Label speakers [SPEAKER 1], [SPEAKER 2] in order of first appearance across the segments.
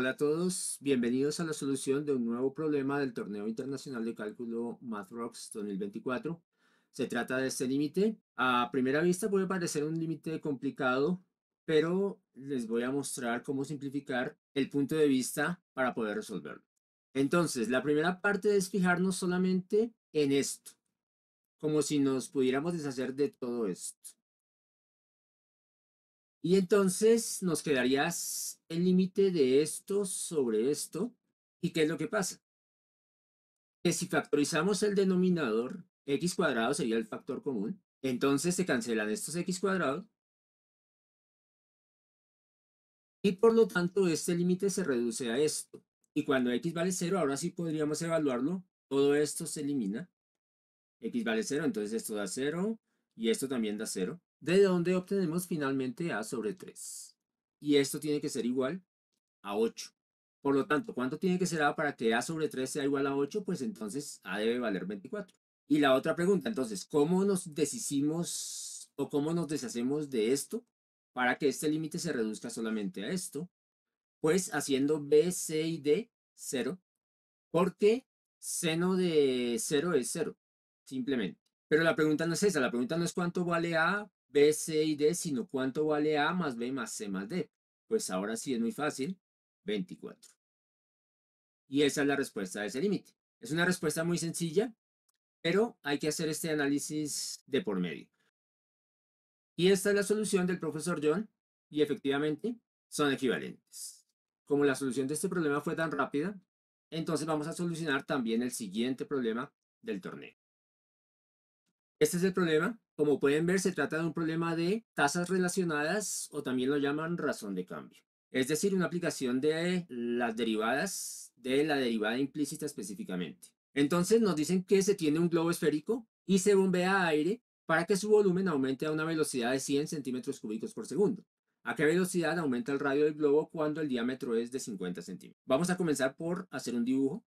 [SPEAKER 1] Hola a todos, bienvenidos a la solución de un nuevo problema del Torneo Internacional de Cálculo MathRocks 2024. Se trata de este límite. A primera vista puede parecer un límite complicado, pero les voy a mostrar cómo simplificar el punto de vista para poder resolverlo. Entonces, la primera parte es fijarnos solamente en esto, como si nos pudiéramos deshacer de todo esto. Y entonces nos quedaría el límite de esto sobre esto. ¿Y qué es lo que pasa? Que si factorizamos el denominador, x cuadrado sería el factor común, entonces se cancelan estos x cuadrados y por lo tanto este límite se reduce a esto. Y cuando x vale 0, ahora sí podríamos evaluarlo, todo esto se elimina, x vale 0, entonces esto da 0 y esto también da 0, de donde obtenemos finalmente a sobre 3. Y esto tiene que ser igual a 8. Por lo tanto, ¿cuánto tiene que ser A para que A sobre 3 sea igual a 8? Pues entonces A debe valer 24. Y la otra pregunta, entonces, ¿cómo nos deshicimos o cómo nos deshacemos de esto para que este límite se reduzca solamente a esto? Pues haciendo B, C y D 0, porque seno de 0 es 0, simplemente. Pero la pregunta no es esa, la pregunta no es cuánto vale A, B, C y D, sino cuánto vale A más B más C más D. Pues ahora sí es muy fácil, 24. Y esa es la respuesta a ese límite. Es una respuesta muy sencilla, pero hay que hacer este análisis de por medio. Y esta es la solución del profesor John, y efectivamente son equivalentes. Como la solución de este problema fue tan rápida, entonces vamos a solucionar también el siguiente problema del torneo. Este es el problema. Como pueden ver, se trata de un problema de tasas relacionadas o también lo llaman razón de cambio. Es decir, una aplicación de las derivadas de la derivada implícita específicamente. Entonces nos dicen que se tiene un globo esférico y se bombea aire para que su volumen aumente a una velocidad de 100 centímetros cúbicos por segundo. ¿A qué velocidad aumenta el radio del globo cuando el diámetro es de 50 centímetros? Vamos a comenzar por hacer un dibujo.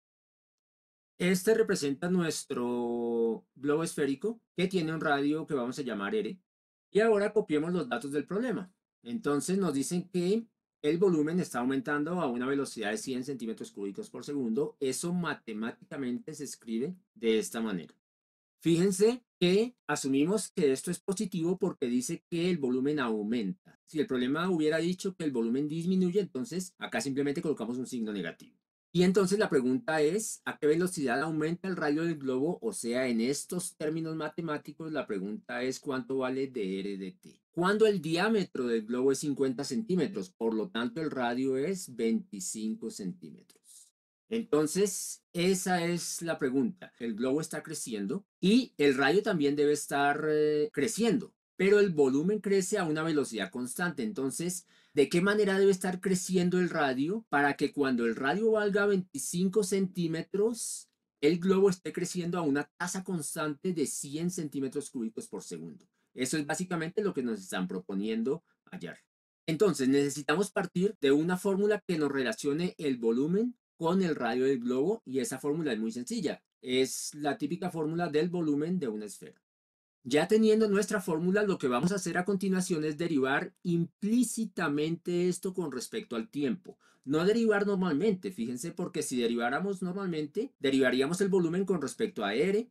[SPEAKER 1] Este representa nuestro globo esférico que tiene un radio que vamos a llamar R. Y ahora copiemos los datos del problema. Entonces nos dicen que el volumen está aumentando a una velocidad de 100 centímetros cúbicos por segundo. Eso matemáticamente se escribe de esta manera. Fíjense que asumimos que esto es positivo porque dice que el volumen aumenta. Si el problema hubiera dicho que el volumen disminuye, entonces acá simplemente colocamos un signo negativo. Y entonces la pregunta es, ¿a qué velocidad aumenta el radio del globo? O sea, en estos términos matemáticos, la pregunta es ¿cuánto vale dr de t? Cuando el diámetro del globo es 50 centímetros, por lo tanto el radio es 25 centímetros. Entonces, esa es la pregunta. El globo está creciendo y el radio también debe estar creciendo, pero el volumen crece a una velocidad constante. Entonces, ¿de qué manera debe estar creciendo el radio para que cuando el radio valga 25 centímetros, el globo esté creciendo a una tasa constante de 100 centímetros cúbicos por segundo? Eso es básicamente lo que nos están proponiendo hallar. Entonces, necesitamos partir de una fórmula que nos relacione el volumen con el radio del globo y esa fórmula es muy sencilla. Es la típica fórmula del volumen de una esfera. Ya teniendo nuestra fórmula, lo que vamos a hacer a continuación es derivar implícitamente esto con respecto al tiempo. No derivar normalmente, fíjense, porque si deriváramos normalmente, derivaríamos el volumen con respecto a R,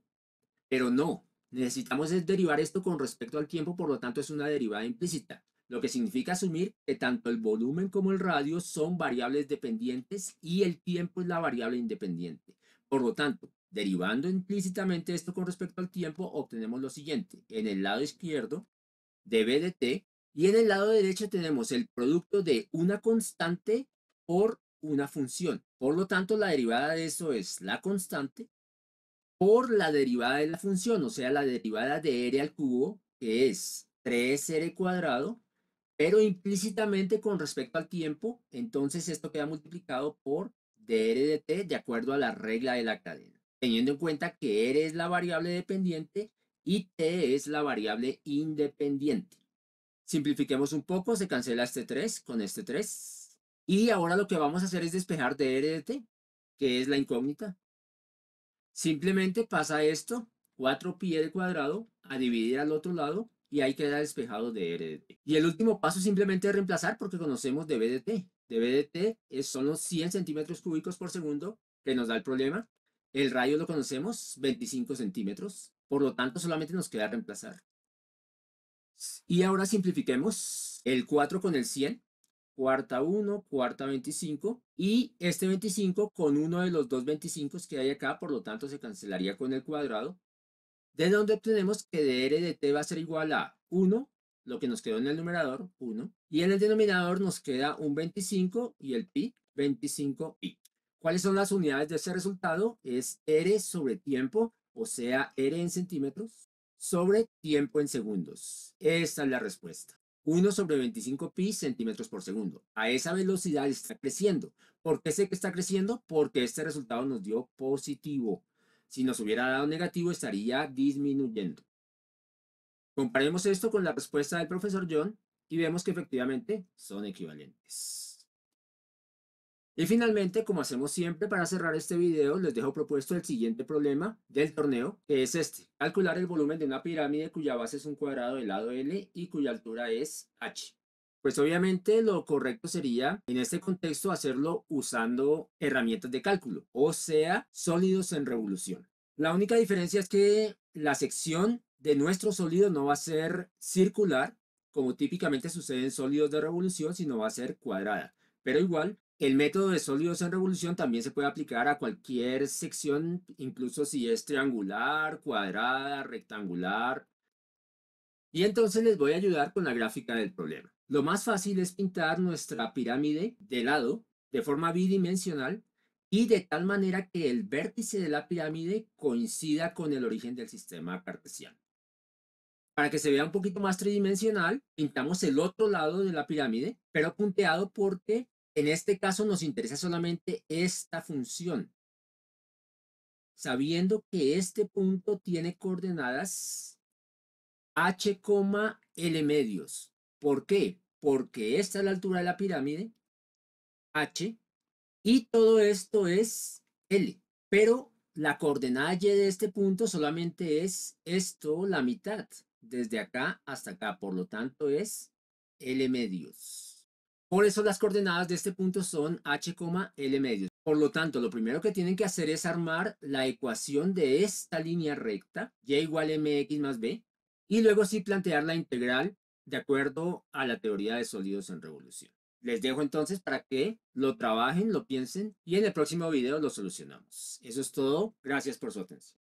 [SPEAKER 1] pero no. Necesitamos es derivar esto con respecto al tiempo, por lo tanto es una derivada implícita, lo que significa asumir que tanto el volumen como el radio son variables dependientes y el tiempo es la variable independiente. Por lo tanto, derivando implícitamente esto con respecto al tiempo, obtenemos lo siguiente. En el lado izquierdo, dB de t, y en el lado derecho tenemos el producto de una constante por una función. Por lo tanto, la derivada de eso es la constante por la derivada de la función, o sea, la derivada de r al cubo, que es 3r cuadrado, pero implícitamente con respecto al tiempo, entonces esto queda multiplicado por dr de t de acuerdo a la regla de la cadena, teniendo en cuenta que r es la variable dependiente y t es la variable independiente. Simplifiquemos un poco, se cancela este 3 con este 3. Y ahora lo que vamos a hacer es despejar dr de t, que es la incógnita. Simplemente pasa esto, 4pi al cuadrado, a dividir al otro lado y ahí queda despejado de r de t. Y el último paso simplemente es reemplazar porque conocemos db de t. de B de T son los 100 centímetros cúbicos por segundo que nos da el problema. El radio lo conocemos, 25 centímetros. Por lo tanto, solamente nos queda reemplazar. Y ahora simplifiquemos el 4 con el 100. Cuarta 1, cuarta 25. Y este 25 con uno de los dos 25 que hay acá, por lo tanto se cancelaría con el cuadrado. De donde obtenemos que de R de T va a ser igual a 1, lo que nos quedó en el numerador, 1. Y en el denominador nos queda un 25 y el pi, 25 pi. ¿Cuáles son las unidades de ese resultado? Es R sobre tiempo, o sea, R en centímetros, sobre tiempo en segundos. Esta es la respuesta. 1 sobre 25 pi centímetros por segundo. A esa velocidad está creciendo. ¿Por qué sé que está creciendo? Porque este resultado nos dio positivo. Si nos hubiera dado negativo, estaría disminuyendo. Comparemos esto con la respuesta del profesor John y vemos que efectivamente son equivalentes. Y finalmente, como hacemos siempre para cerrar este video, les dejo propuesto el siguiente problema del torneo, que es este. Calcular el volumen de una pirámide cuya base es un cuadrado de lado L y cuya altura es H. Pues obviamente lo correcto sería, en este contexto, hacerlo usando herramientas de cálculo, o sea, sólidos en revolución. La única diferencia es que la sección de nuestro sólido no va a ser circular, como típicamente sucede en sólidos de revolución, sino va a ser cuadrada. Pero igual, el método de sólidos en revolución también se puede aplicar a cualquier sección, incluso si es triangular, cuadrada, rectangular. Y entonces les voy a ayudar con la gráfica del problema. Lo más fácil es pintar nuestra pirámide de lado de forma bidimensional y de tal manera que el vértice de la pirámide coincida con el origen del sistema cartesiano. Para que se vea un poquito más tridimensional, pintamos el otro lado de la pirámide, pero punteado porque en este caso nos interesa solamente esta función, sabiendo que este punto tiene coordenadas h, L medios. ¿Por qué? Porque esta es la altura de la pirámide, h, y todo esto es L. Pero la coordenada y de este punto solamente es esto, la mitad, desde acá hasta acá. Por lo tanto, es L medios. Por eso las coordenadas de este punto son h, L medios. Por lo tanto, lo primero que tienen que hacer es armar la ecuación de esta línea recta, y igual a mx más b, y luego sí plantear la integral de acuerdo a la teoría de sólidos en revolución. Les dejo entonces para que lo trabajen, lo piensen y en el próximo video lo solucionamos. Eso es todo. Gracias por su atención.